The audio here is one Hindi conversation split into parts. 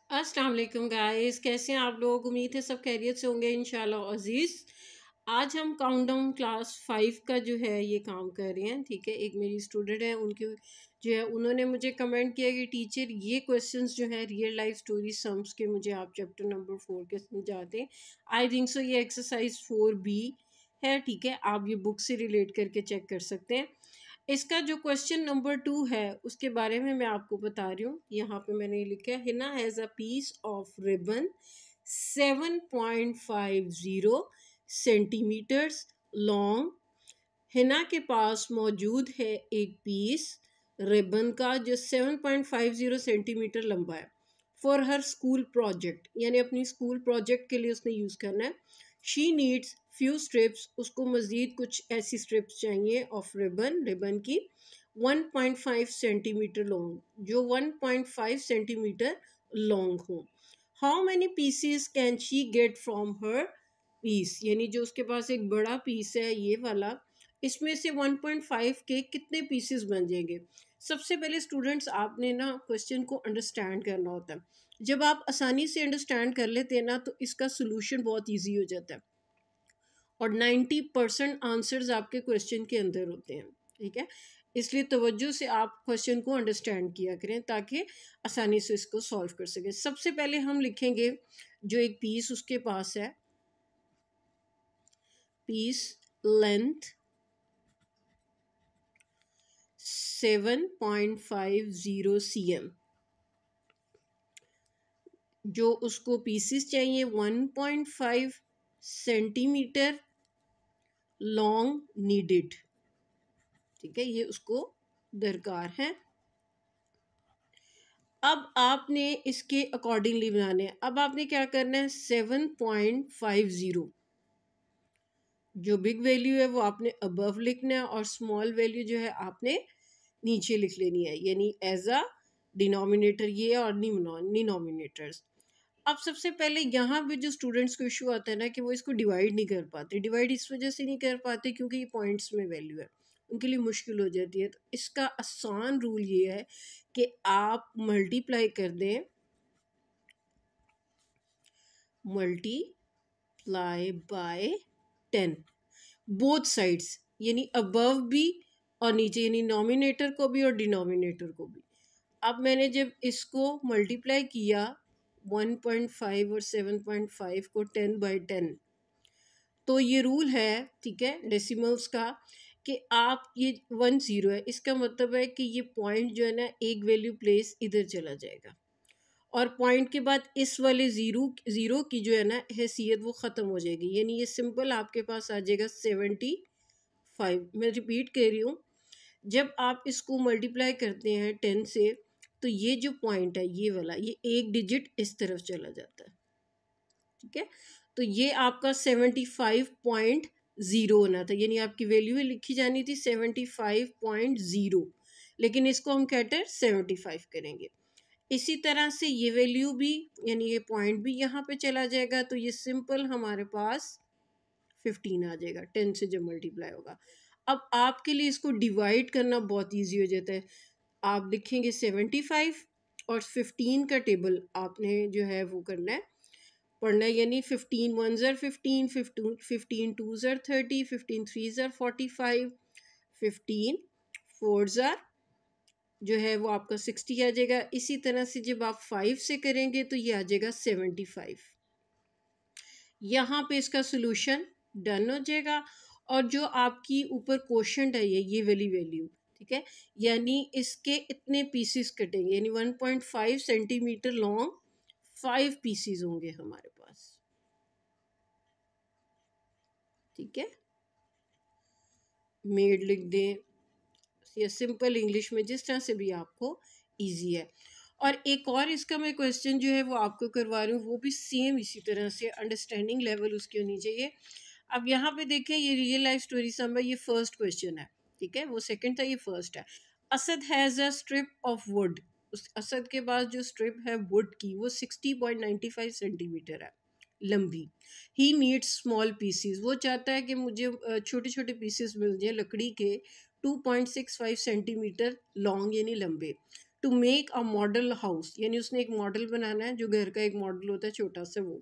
अस्सलाम वालेकुम गाइस, कैसे हैं आप लोग। उम्मीद है सब खैरियत से होंगे इंशाल्लाह अजीज़। आज हम काउंटडाउन क्लास 5 का जो है ये काम कर रहे हैं। ठीक है, एक मेरी स्टूडेंट है, उनकी जो है उन्होंने मुझे कमेंट किया कि टीचर ये क्वेश्चंस जो है रियल लाइफ स्टोरी सम्स के मुझे आप चैप्टर नंबर 4 के समझाते हैं। आई थिंक सो ये एक्सरसाइज 4B है। ठीक है, आप ये बुक से रिलेट करके चेक कर सकते हैं। इसका जो क्वेश्चन नंबर 2 है उसके बारे में मैं आपको बता रही हूँ। यहाँ पे मैंने लिखा है, Hina has a piece of ribbon 7.50 centimetres long. Hina के पास मौजूद है एक पीस रिबन का जो 7.50 सेंटीमीटर लंबा है। फॉर हर स्कूल प्रोजेक्ट, यानी अपनी स्कूल प्रोजेक्ट के लिए उसने यूज़ करना है। शी नीड्स फ्यू स्ट्रिप्स, उसको मज़ीद कुछ ऐसी स्ट्रिप्स चाहिए ऑफ रिबन की 1.5 सेंटीमीटर लॉन्ग, जो 1.5 सेंटीमीटर लॉन्ग हो। How many pieces can she get from her piece, यानी जो उसके पास एक बड़ा पीस है ये वाला, इसमें से 1.5 के कितने पीसेस बन जाएंगे। सबसे पहले स्टूडेंट्स आपने ना क्वेश्चन को अंडरस्टैंड करना होता है। जब आप आसानी से अंडरस्टैंड कर लेते हैं ना तो इसका सोल्यूशन बहुत इजी हो जाता है और 90% आंसर्स आपके क्वेश्चन के अंदर होते हैं। ठीक है, इसलिए तवज्जो से आप क्वेश्चन को अंडरस्टैंड किया करें ताकि आसानी से इसको सॉल्व कर सकें। सबसे पहले हम लिखेंगे जो एक पीस उसके पास है, पीस लेंथ 7.50 cm, जो उसको पीसेस चाहिए 1.5 सेंटीमीटर लॉन्ग नीडेड। ठीक है, ये उसको दरकार है। अब आपने इसके अकॉर्डिंगली बनाने हैं। अब आपने क्या करना है, 7.50 जो बिग वैल्यू है वो आपने अबव लिखना है और स्मॉल वैल्यू जो है आपने नीचे लिख लेनी है, यानी एज अ डिनोमिनेटर ये और डिनोमिनेटर्स। अब सबसे पहले यहाँ पे जो स्टूडेंट्स को इशू आता है ना कि वो इसको डिवाइड नहीं कर पाते। डिवाइड इस वजह से नहीं कर पाते क्योंकि ये पॉइंट्स में वैल्यू है, उनके लिए मुश्किल हो जाती है। तो इसका आसान रूल ये है कि आप मल्टीप्लाई कर दें, मल्टीप्लाई बाय 10 बोथ साइड्स, यानी अबव भी और नीचे, यानी नॉमिनेटर को भी और डिनोमिनेटर को भी। अब मैंने जब इसको मल्टीप्लाई किया 1.5 और 7.5 को 10/10, तो ये रूल है, ठीक है, डेसिमल्स का, कि आप ये 10 है, इसका मतलब है कि ये पॉइंट जो है ना एक वैल्यू प्लेस इधर चला जाएगा और पॉइंट के बाद इस वाले ज़ीरो की जो है ना हैसियत वो ख़त्म हो जाएगी, यानी ये सिंपल आपके पास आ जाएगा 75। मैं रिपीट कर रही हूँ, जब आप इसको मल्टीप्लाई करते हैं 10 से तो ये जो पॉइंट है ये वाला, ये एक डिजिट इस तरफ चला जाता है। ठीक है, तो ये आपका 75.0 होना था, यानी आपकी वैल्यू लिखी जानी थी 75.0, लेकिन इसको हम कहते हैं 75 करेंगे। इसी तरह से ये वैल्यू भी, यानी ये पॉइंट भी यहाँ पे चला जाएगा, तो ये सिंपल हमारे पास 15 आ जाएगा 10 से जब मल्टीप्लाई होगा। अब आपके लिए इसको डिवाइड करना बहुत इजी हो जाता है। आप लिखेंगे 75 और 15 का टेबल आपने जो है वो करना है, पढ़ना है, यानी 15 1 ज़र 15, 15 2 ज़र 30, 15 3 ज़र 45, 15 4 ज़र जो है वो आपका 60 आ जाएगा। इसी तरह से जब आप 5 से करेंगे तो ये आ जाएगा 75। यहाँ पे इसका सोल्यूशन डन हो जाएगा और जो आपकी ऊपर क्वोशंट है ये वाली वैल्यू, ठीक है, यानी इसके इतने पीसेस कटेंगे, यानी 1.5 सेंटीमीटर लॉन्ग 5 पीसेस होंगे हमारे पास। ठीक है, मेड लिख दें या सिंपल इंग्लिश में, जिस तरह से भी आपको इजी है। और एक और इसका मैं क्वेश्चन जो है वो आपको करवा रही हूँ, वो भी सेम इसी तरह से, अंडरस्टैंडिंग लेवल उसकी होनी चाहिए। अब यहाँ पे देखें, ये रियल लाइफ स्टोरी सम है, ये फर्स्ट क्वेश्चन है। ठीक है, वो सेकंड था, ये फर्स्ट है। Asad has a strip of would, उस असद के पास जो स्ट्रिप है वुड की वो 60.95 सेंटीमीटर है लंबी। ही नीड्स स्मॉल पीसीज, वो चाहता है कि मुझे छोटे छोटे पीसेस मिल जाए लकड़ी के 2.65 सेंटीमीटर लॉन्ग यानी लंबे। To make a model house, यानी उसने एक मॉडल बनाना है, जो घर का एक मॉडल होता है छोटा सा वो।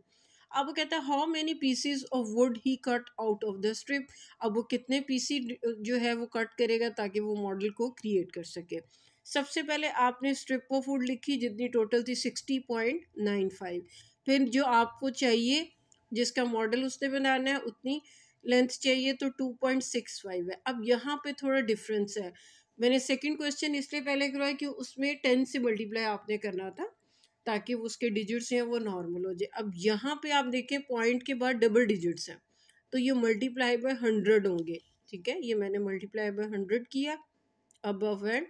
अब वो कहता है how many PCs of would he cut out of the strip. अब वो कितने पीसी जो है वो कट करेगा ताकि वो मॉडल को क्रिएट कर सके। सबसे पहले आपने स्ट्रिप ऑफ वुड लिखी जितनी टोटल थी 60.95। फिर जो आपको चाहिए जिसका मॉडल उसने बनाना है उतनी लेंथ चाहिए तो 2.65 है। अब यहाँ पे थोड़ा डिफरेंस है। मैंने सेकंड क्वेश्चन इसलिए पहले करवाया कि उसमें 10 से मल्टीप्लाई आपने करना था ताकि वो उसके डिजिट्स हैं वो नॉर्मल हो जाए। अब यहाँ पे आप देखें पॉइंट के बाद डबल डिजिट्स हैं तो ये मल्टीप्लाई बाय 100 होंगे। ठीक है, ये मैंने मल्टीप्लाई बाय 100 किया अबव एंड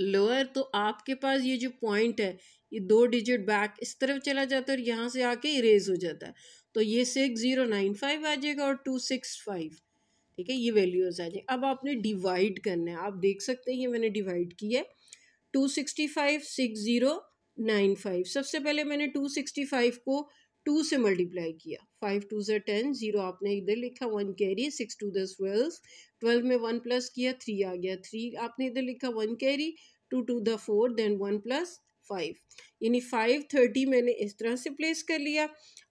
लोअर। तो आपके पास ये जो पॉइंट है ये 2 डिजिट बैक इस तरफ चला जाता है और यहाँ से आके इरेज हो जाता है। तो ये 6095 आ जाएगा और 265। ठीक है, ये वैल्यूज आ जाए। अब आपने डिवाइड करना है, आप देख सकते हैं ये मैंने डिवाइड किया है 265 6095। सबसे पहले मैंने 265 को 2 से मल्टीप्लाई किया, 5 2 से 10, 0 आपने इधर लिखा, 1 कैरी, 6 2 10 12, 12 में 1 प्लस किया 3 आ गया, 3 आपने इधर लिखा, 1 कैरी, 2 2 द 4, देन 1 प्लस 5, यानी 530 मैंने इस तरह से प्लेस कर लिया।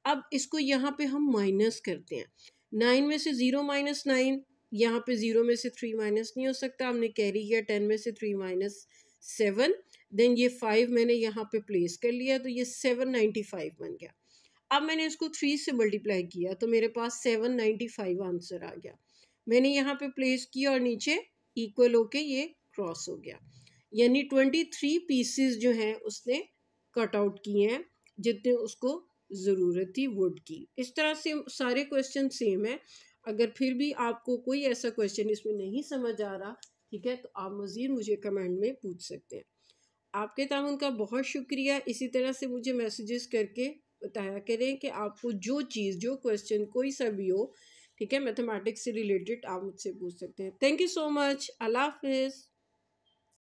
अब इसको यहाँ पे हम माइनस करते हैं, 9 में से 0 माइनस 9, यहाँ पे 0 में से 3 माइनस नहीं हो सकता, हमने कैरी किया 10 में से 3 माइनस 7, देन ये 5 मैंने यहाँ पे प्लेस कर लिया तो ये 795 बन गया। अब मैंने इसको 3 से मल्टीप्लाई किया तो मेरे पास 795 आंसर आ गया। मैंने यहाँ पे प्लेस किया और नीचे इक्वल होके ये क्रॉस हो गया, यानी 23 पीसेस जो हैं उसने कट आउट किए हैं जितने उसको ज़रूरत थी वुड की। इस तरह से सारे क्वेश्चन सेम है। अगर फिर भी आपको कोई ऐसा क्वेश्चन इसमें नहीं समझ आ रहा, ठीक है, तो आप मज़ीद मुझे कमेंट में पूछ सकते हैं। आपके ताउन का बहुत शुक्रिया। इसी तरह से मुझे मैसेजेस करके बताया करें कि आपको जो चीज़, जो क्वेश्चन कोई सा भी हो, ठीक है, मैथमेटिक्स से रिलेटेड आप मुझसे पूछ सकते हैं। Thank you so much. अल्लाह हाफिज़।